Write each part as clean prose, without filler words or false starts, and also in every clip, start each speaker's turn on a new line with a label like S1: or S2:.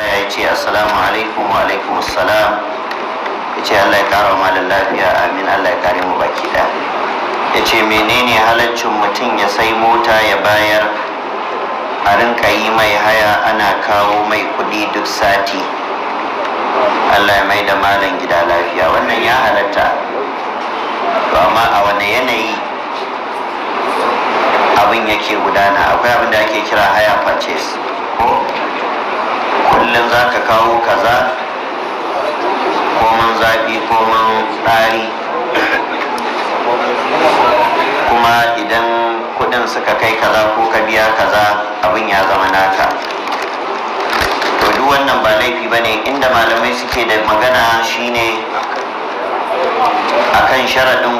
S1: ya ce assalamu alaikum wa alaikum assalam. Ya ce Allah ya kara wa malam lafiya, amin. Allah ya kare mu baki da. Ya ce menene halaccin mutum ya sai mota ya bayar a rinka yi mai haya ana kawo mai kudi duk sati? Allah ya mai da malam gida lafiya. Wannan ya halatta, to amma a wane yanayi abin yake gudana? Akwai abin da ake kira haya purchase, ko kullum za ka kawo kaza, ko man zafi ko man tsari, kuma idan kudin suka kai kaza ko ka biya kaza abin ya zama naka. To duk wannan ba laifi bane. Inda malamai suke da magana shine akan sharaɗin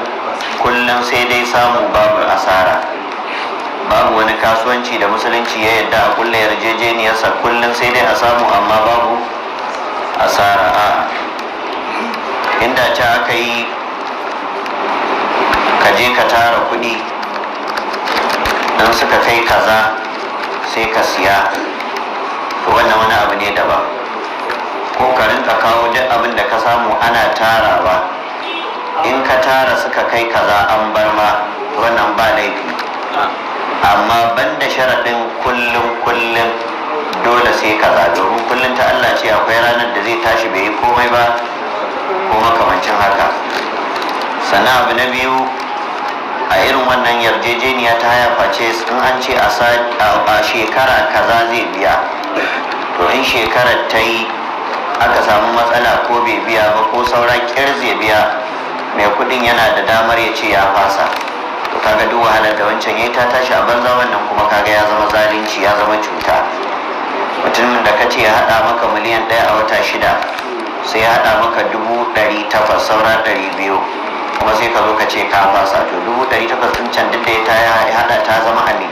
S1: kullum sai dai samu babu asara. Babu wani kasuwanci da musulunci ya yadda a kulle yarjejeniyarsa kullum sai dai a samu amma babu asara. A inda ce aka yi ka je ka tara kuɗi, don suka kai kaza sai ka siya, to wannan wani abu ne daban. Ko ka rinka kawo duk abin da ka samu ana tarawa, in ka tara suka kai kaza an bar ma, wannan ba laifi. Amma banda sharaɗin kullum dole sai kaza, domin kullum ta Allah ce akwai ranar da zai tashi bai yi komai ba ko makamancin haka. Sannan abu na biyu, a irin wannan yarjejeniya ta haya face in an ce a shekara kaza zai biya, to in shekarar ta yi aka samu matsala ko bai biya ba ko saura ƙyar zai biya, mai kudin yana da damar ya ce ya fasa. To kaga duk wahalar da wancan yayi ta tashi a banza, wannan kuma kaga ya zama zalunci, ya zama cuta. Mutumin da kace ya hada maka miliyan 1 a wata 6, sai ya hada maka 800,000 saura 200, kuma sai ka zo ka ce ka fasa. To 800,000 din can duk da ya hada ta zama ali.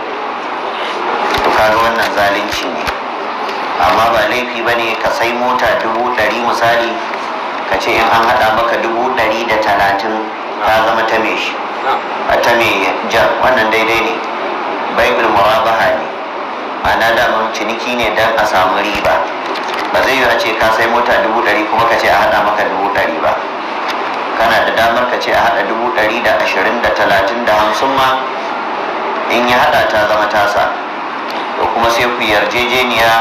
S1: To kaga wannan zalunci ne. Amma ba laifi bane ka sai mota 100,000 misali, ka ce in an hada maka 130,000 ta zama ta me shi, ta me jar, wannan daidai ne. Baibul murabaha ne, ma'ana daman ciniki ne don a samu riba. Ba zai yi a ce ka sai mota 100,000 kuma ka ce a hada maka 100,000 ba. Kana da damar ka ce a hada 100,000 da 20 da 30 da 50 ma, in ya hada ta zama tasa. To kuma sai ku yarjejeniya,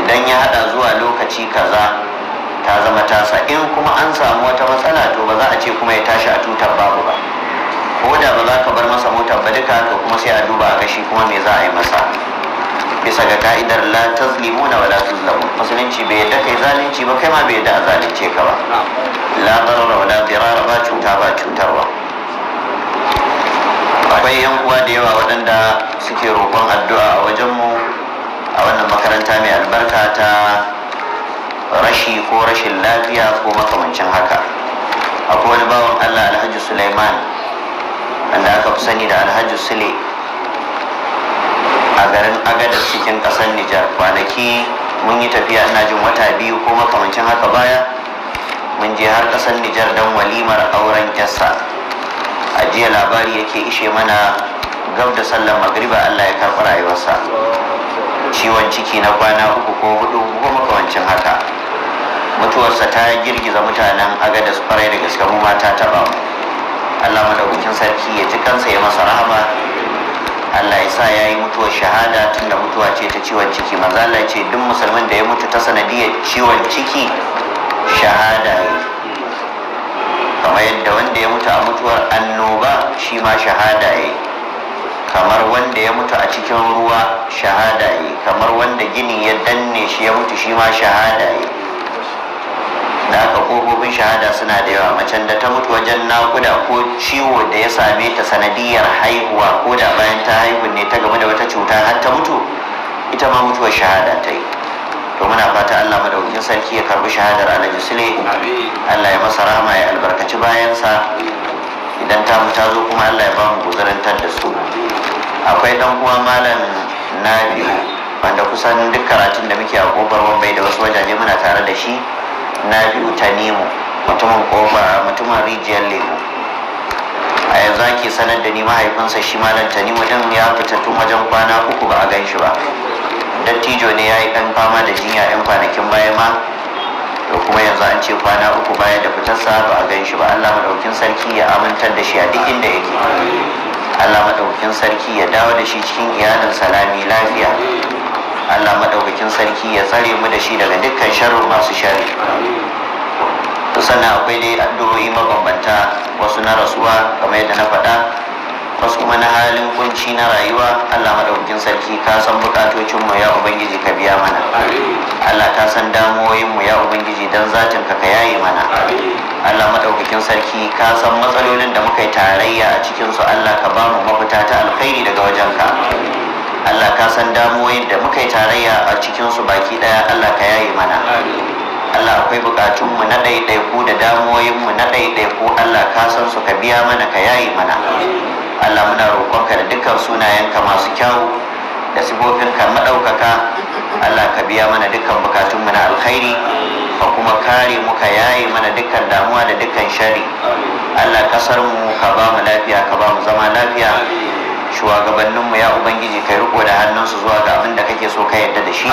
S1: idan ya hada zuwa lokaci kaza ta zama tasa. In kuma an samu wata matsala, to ba za a ce kuma ya tashi a tutar babu ba. Ko da ba za ka bar masa motar ba duka, to kuma sai a duba a gashi kuma me za a yi masa, bisa ga ka'idar la tazlimuna wa la tuzlamun. Musulunci bai yadda kai zalunci ba, kai ma bai yadda a zalunce ka ba. La darara wa la dirara, ba cuta ba cutarwa. Akwai yan uwa da yawa waɗanda suke roƙon addu'a a wajenmu a wannan makaranta mai albarka ta rashi ko rashin lafiya ko makamancin haka. Akwai wani bawan Allah, Alhaji Sulaiman, wanda aka fi sani da Alhaji Sule, a garin Agadez cikin ƙasar Nijar. Kwanaki mun yi tafiya, ina jin wata 2 ko makamancin haka baya, mun je har ƙasar Nijar don walimar auren yarsa. A jiya labari yake ishe mana gab da sallar magriba Allah ya karɓi rayuwarsa. Ciwon ciki na kwana 3 ko 4 ko makamancin haka. Mutuwarsa ta girgiza mutanen Agadez kwarai da gaske, mu ma ta taɓa mu. Allah madaukakin sarki ya ji kansa, ya masa rahama. Allah ya sa ya yi mutuwar shahada, tunda mutuwa ce ta ciwon ciki. Manzo Allah ya ce duk musulmin da ya mutu ta sanadiyar ciwon ciki shahada ne, kamar yadda wanda ya mutu a mutuwar annoba shi ma shahada ne, kamar wanda ya mutu a cikin ruwa shahada ne, kamar wanda gini ya danne shi ya mutu shi ma shahada ne. Da haka kofofin shahada suna da yawa. Macen da ta mutu wajen nakuda ko ciwo da ya same ta sanadiyar haihuwa, ko da bayan ta haihu ne ta game da wata cuta har ta mutu, ita ma mutuwar shahada ta yi. To muna fata Allah madaukakin sarki ya karbi shahadar Alhaji Sule, Allah ya masa rahama, ya albarkaci bayansa. Idan ta mu ta zo kuma Allah ya ba mu guzarantar da su. Akwai dan uwa Malam Nabi'u, wanda kusan duk karatun da muke a kofar Wambai da wasu wajaje muna tare da shi. Nabi'u Tanimu, mutumin kofa, mutumin rijiyar lemu. A yanzu ake sanar da ni mahaifinsa shi Malam Tanimu din ya fita tun wajen kwana 3 ba a gan shi ba. dattijo ne ya yi ɗan fama da jinya 'yan kwanakin baya ma, da kuma yanzu an ce kwana 3 baya da fitarsa ba a gan shi ba. Allah maɗaukin sarki ya amintar da shi a duk inda yake. Allah maɗaukin sarki ya dawo da shi cikin iyalin salami lafiya. Allah maɗaukakin sarki ya tsare mu da shi daga dukkan sharrin masu sharri. To sannan akwai dai addu'o'i mabambanta, wasu na rasuwa kamar yadda na faɗa, wasu kuma na halin kunci na rayuwa. Allah maɗaukakin sarki ka san bukatocinmu ya Ubangiji ka biya mana. Allah ka san damuwoyinmu ya Ubangiji don zatin ka yaye mana. Allah maɗaukakin sarki ka san matsalolin da muka yi tarayya a cikinsu. Allah ka ba mu mafita ta alkhairi daga wajenka. Allah ka san damuwoyin da muka yi tarayya a cikinsu baki ɗaya. Allah ka yaye mana. Allah akwai bukatunmu na ɗaiɗaiku da damuwoyinmu na ɗaiɗaiku. Allah ka san su ka biya mana ka yaye mana. Allah muna roƙonka da dukkan sunayenka masu kyau da sifofinka maɗaukaka. Allah ka biya mana dukkan bukatunmu na alkhairi, ka kuma kare mu ka yaye mana dukkan damuwa da dukkan shari. Allah ƙasarmu ka ba mu lafiya, ka ba mu zama lafiya. Shugabanninmu ya Ubangiji kai riko da hannunsu zuwa ga abin da kake so ka yarda da shi.